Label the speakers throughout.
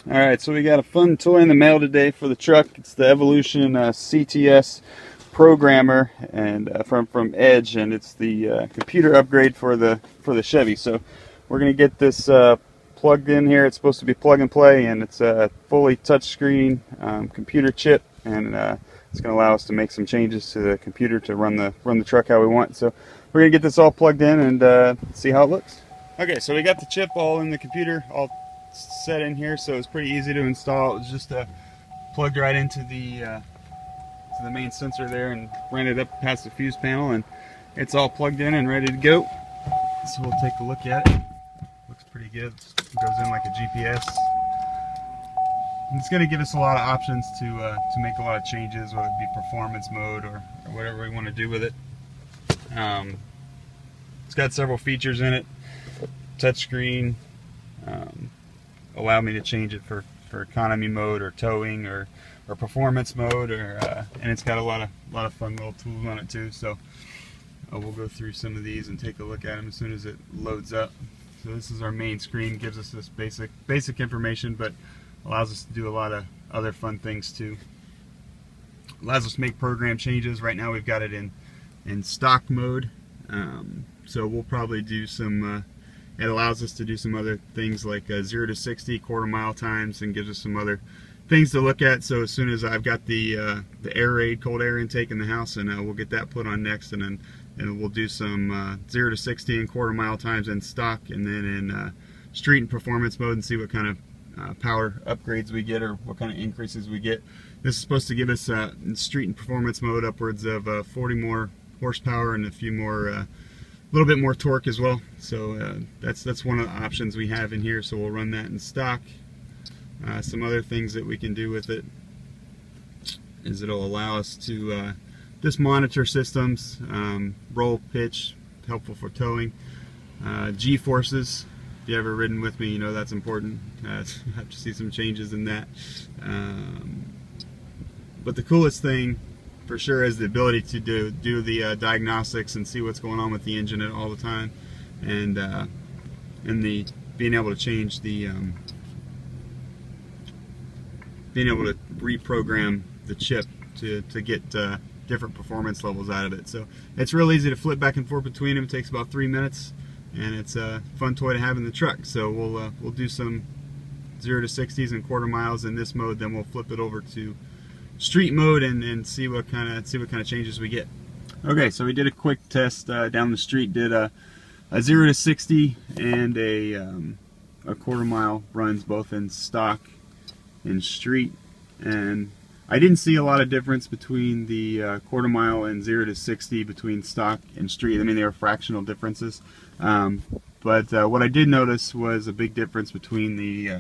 Speaker 1: Alright, so we got a fun toy in the mail today for the truck. It's the Evolution CTS programmer, and from EDGE, and it's the computer upgrade for the Chevy. So we're going to get this plugged in here. It's supposed to be plug and play, and it's a fully touchscreen computer chip, and it's going to allow us to make some changes to the computer to run the truck how we want. So we're going to get this all plugged in and see how it looks. Okay, so we got the chip all in the computer, all set in here, so it's pretty easy to install. It was just plugged right into the main sensor there and ran it up past the fuse panel, and it's all plugged in and ready to go. So we'll take a look at it. Looks pretty good. It goes in like a GPS. And it's going to give us a lot of options to make a lot of changes, whether it be performance mode or whatever we want to do with it. It's got several features in it. Touchscreen, allow me to change it for economy mode or towing or performance mode, and it's got a lot of fun little tools on it too. So we'll go through some of these and take a look at them as soon as it loads up. So this is our main screen. Gives us this basic information, but allows us to do a lot of other fun things too. Allows us to make program changes. Right now we've got it in stock mode, so we'll probably do some it allows us to do some other things like 0 to 60 quarter-mile times, and gives us some other things to look at. So as soon as I've got the Airaid cold air intake in the house, and we'll get that put on next, and we'll do some 0 to 60 and quarter-mile times in stock, and then in street and performance mode, and see what kind of power upgrades we get or what kind of increases we get. This is supposed to give us in street and performance mode upwards of 40 more horsepower and a few more little bit more torque as well. So that's one of the options we have in here. So we'll run that in stock. Some other things that we can do with it is it'll allow us to just monitor systems, roll, pitch, helpful for towing, G-forces. If you've ever ridden with me, you know that's important. I have to see some changes in that. But the coolest thing for sure is the ability to do the diagnostics and see what's going on with the engine all the time, and the being able to change the being able to reprogram the chip to get different performance levels out of it. So it's real easy to flip back and forth between them. It takes about 3 minutes, and it's a fun toy to have in the truck. So we'll do some 0 to 60s and quarter miles in this mode, then we'll flip it over to street mode and see what kind of changes we get. Okay, so we did a quick test down the street. Did a 0 to 60 and a quarter mile runs, both in stock and street, and I didn't see a lot of difference between the quarter mile and 0 to 60 between stock and street. I mean, they were fractional differences, but what I did notice was a big difference between the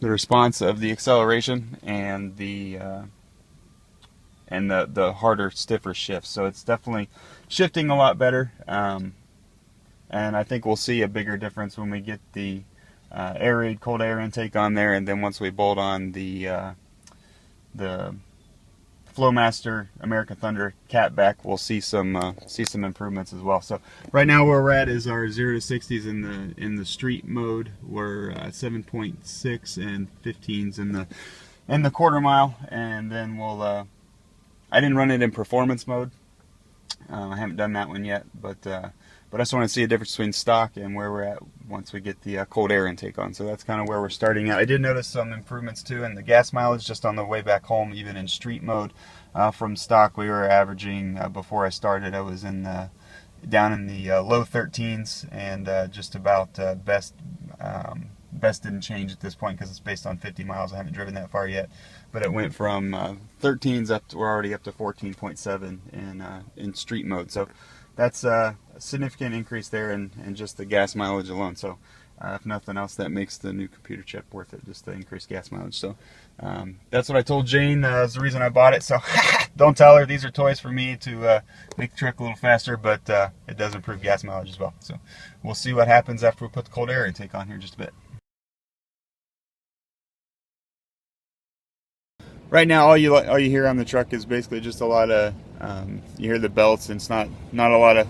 Speaker 1: response of the acceleration and the harder, stiffer shifts. So it's definitely shifting a lot better, and I think we'll see a bigger difference when we get the Airaid cold air intake on there, and then once we bolt on the Flowmaster American Thunder catback, we'll see some improvements as well. So right now where we're at is our 0 to 60s in the street mode. We're 7.6 and 15s in the quarter mile, and then we'll I didn't run it in performance mode. I haven't done that one yet, but I just want to see a difference between stock and where we're at once we get the cold air intake on. So that's kind of where we're starting at. I did notice some improvements too in the gas mileage just on the way back home, even in street mode. From stock, we were averaging, before I started, I was down in the low 13s, and just about best didn't change at this point because it's based on 50 miles. I haven't driven that far yet, but it went from 13s up to, we're already up to 14.7 in street mode. So that's a significant increase there in just the gas mileage alone. So if nothing else, that makes the new computer chip worth it, just the increased gas mileage. So that's what I told Jane is the reason I bought it. So don't tell her, these are toys for me to make the truck a little faster, but it does improve gas mileage as well. So we'll see what happens after we put the cold air intake on here in just a bit. Right now, all you hear on the truck is basically just a lot of you hear the belts, and it's not a lot of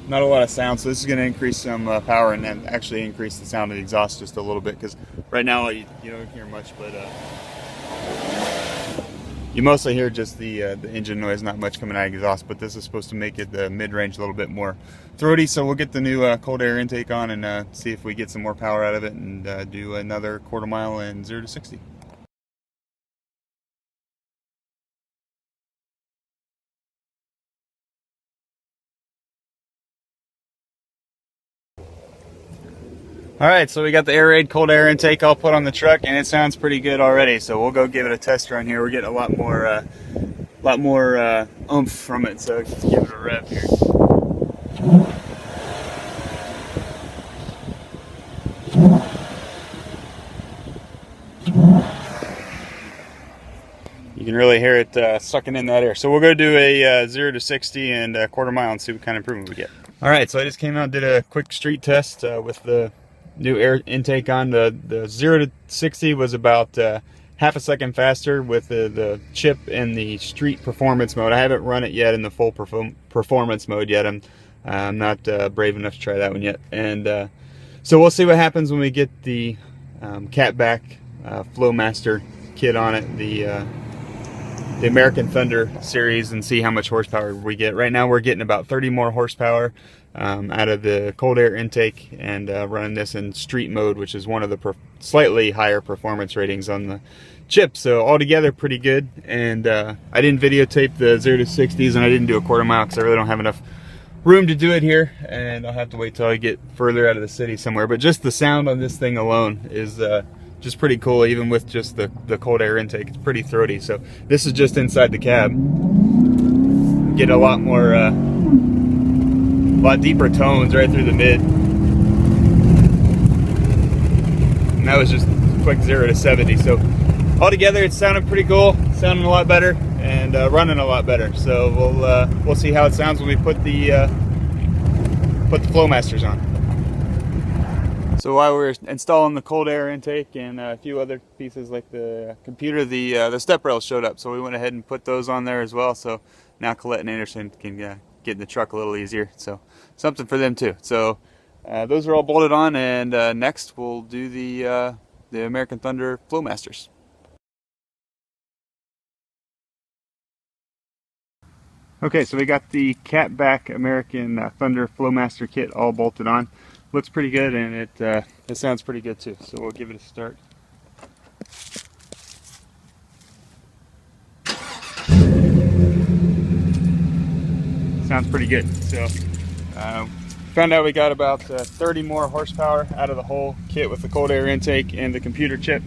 Speaker 1: not a lot of sound, so this is going to increase some power and then actually increase the sound of the exhaust just a little bit, because right now you don't hear much, but you mostly hear just the engine noise, not much coming out of the exhaust. But this is supposed to make it the mid-range a little bit more throaty, so we'll get the new cold air intake on and see if we get some more power out of it, and do another quarter mile in 0 to 60. Alright, so we got the Airaid cold air intake all put on the truck, and it sounds pretty good already, so we'll go give it a test run here. We're getting a lot more oomph from it, so let's give it a rev here. You can really hear it sucking in that air. So we'll go do a 0 to 60 and a quarter mile and see what kind of improvement we get. Alright, so I just came out and did a quick street test with the new air intake on. The 0 to 60 was about half a second faster with the chip in the street performance mode. I haven't run it yet in the full performance mode yet. I'm not brave enough to try that one yet. And so we'll see what happens when we get the catback Flowmaster kit on it, the American Thunder series, and see how much horsepower we get. Right now we're getting about 30 more horsepower out of the cold air intake, and running this in street mode, which is one of the slightly higher performance ratings on the chip. So altogether pretty good. And I didn't videotape the 0 to 60s, and I didn't do a quarter mile because I really don't have enough room to do it here, and I'll have to wait till I get further out of the city somewhere. But just the sound on this thing alone is just pretty cool, even with just the cold air intake. It's pretty throaty. So this is just inside the cab. Get a lot more lot deeper tones right through the mid. And that was just a quick 0 to 70. So altogether it sounded pretty cool, sounding a lot better, and running a lot better. So we'll see how it sounds when we put the Flowmasters on. So while we're installing the cold air intake and a few other pieces like the computer, the step rails showed up. So we went ahead and put those on there as well. So now Colette and Anderson can get in the truck a little easier. So something for them too. So those are all bolted on, and next we'll do the American Thunder Flowmasters. Okay, so we got the catback American Thunder Flowmaster kit all bolted on. Looks pretty good, and it sounds pretty good too. So we'll give it a start. Sounds pretty good. So found out we got about 30 more horsepower out of the whole kit with the cold air intake and the computer chip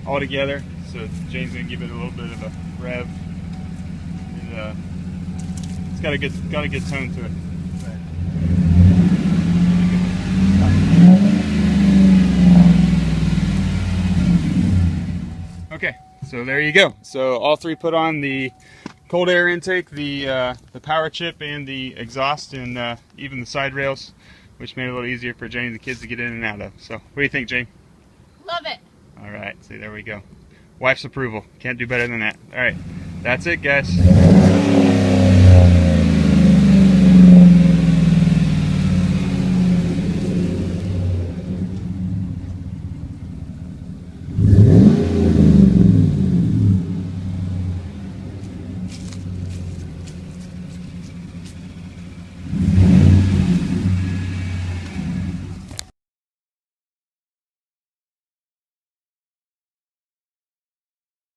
Speaker 1: all together. So Jane's gonna give it a little bit of a rev. It's got a good tone to it. Okay, so there you go. So all three put on the cold air intake, the power chip, and the exhaust, and even the side rails, which made it a little easier for Jane and the kids to get in and out of. So what do you think, Jane?
Speaker 2: Love it.
Speaker 1: All right, see, there we go. Wife's approval. Can't do better than that. All right, that's it, guys.